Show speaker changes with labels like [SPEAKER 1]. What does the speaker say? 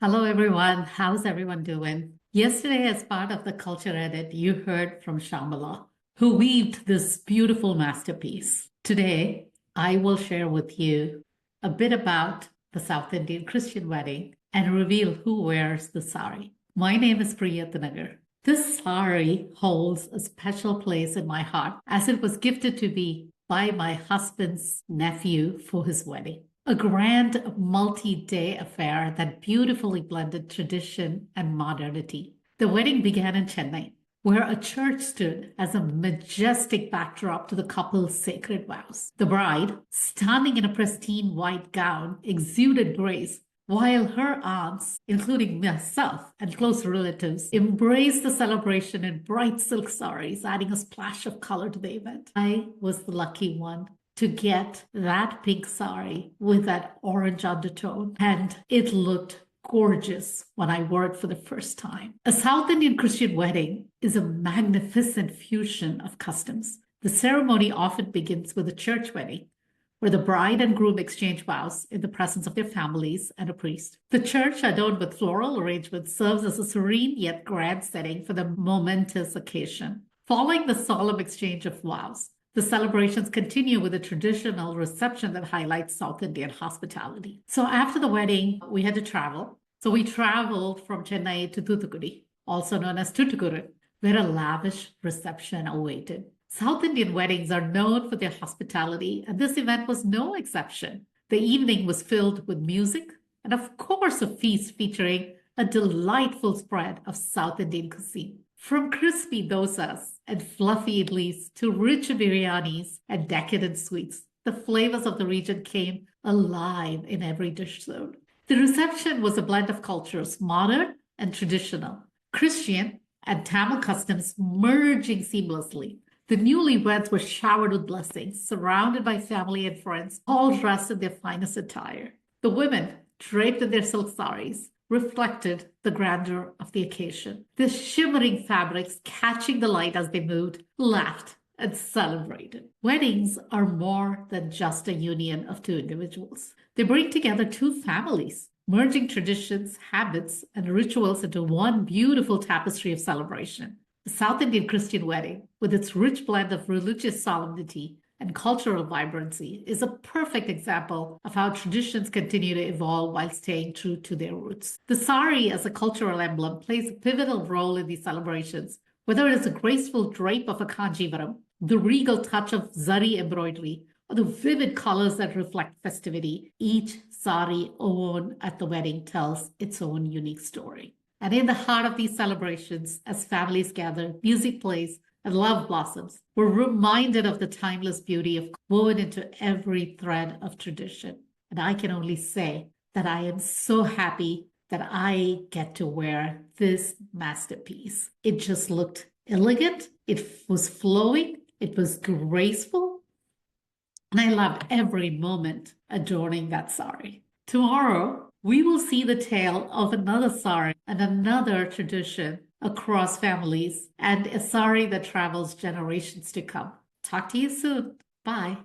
[SPEAKER 1] Hello, everyone. How's everyone doing? Yesterday, as part of the culture edit, you heard from Shambhala, who weaved this beautiful masterpiece. Today, I will share with you a bit about the South Indian Christian wedding and reveal who wears the sari. My name is Priya Tanagar. This sari holds a special place in my heart as it was gifted to me by my husband's nephew for his wedding. A grand multi-day affair that beautifully blended tradition and modernity. The wedding began in Chennai, where a church stood as a majestic backdrop to the couple's sacred vows. The bride, standing in a pristine white gown, exuded grace, while her aunts, including myself and close relatives, embraced the celebration in bright silk saris, adding a splash of color to the event. I was the lucky one to get that pink sari with that orange undertone, and it looked gorgeous when I wore it for the first time. A South Indian Christian wedding is a magnificent fusion of customs. The ceremony often begins with a church wedding, where the bride and groom exchange vows in the presence of their families and a priest. The church, adorned with floral arrangements, serves as a serene yet grand setting for the momentous occasion. Following the solemn exchange of vows, the celebrations continue with a traditional reception that highlights South Indian hospitality. So after the wedding, we had to travel. So we traveled from Chennai to Thoothukudi, also known as Tuticorin, where a lavish reception awaited. South Indian weddings are known for their hospitality, and this event was no exception. The evening was filled with music and, of course, a feast featuring a delightful spread of South Indian cuisine. From crispy dosas and fluffy idlis to rich biryanis and decadent sweets, the flavors of the region came alive in every dish served. The reception was a blend of cultures, modern and traditional, Christian and Tamil customs merging seamlessly. The newlyweds were showered with blessings, surrounded by family and friends, all dressed in their finest attire. The women, draped in their silk saris, reflected the grandeur of the occasion. The shimmering fabrics catching the light as they moved, laughed, and celebrated. Weddings are more than just a union of two individuals. They bring together two families, merging traditions, habits, and rituals into one beautiful tapestry of celebration. The South Indian Christian wedding, with its rich blend of religious solemnity and cultural vibrancy, is a perfect example of how traditions continue to evolve while staying true to their roots. The sari, as a cultural emblem, plays a pivotal role in these celebrations, whether it is a graceful drape of a kanjivaram, the regal touch of zari embroidery, or the vivid colors that reflect festivity. Each sari worn at the wedding tells its own unique story. And in the heart of these celebrations, as families gather, music plays, and love blossoms, we're reminded of the timeless beauty of woven into every thread of tradition. And I can only say that I am so happy that I get to wear this masterpiece. It just looked elegant, it was flowing, it was graceful, and I loved every moment adorning that sari. Tomorrow, we will see the tale of another sari and another tradition across families, and a sari that travels generations to come. Talk to you soon. Bye.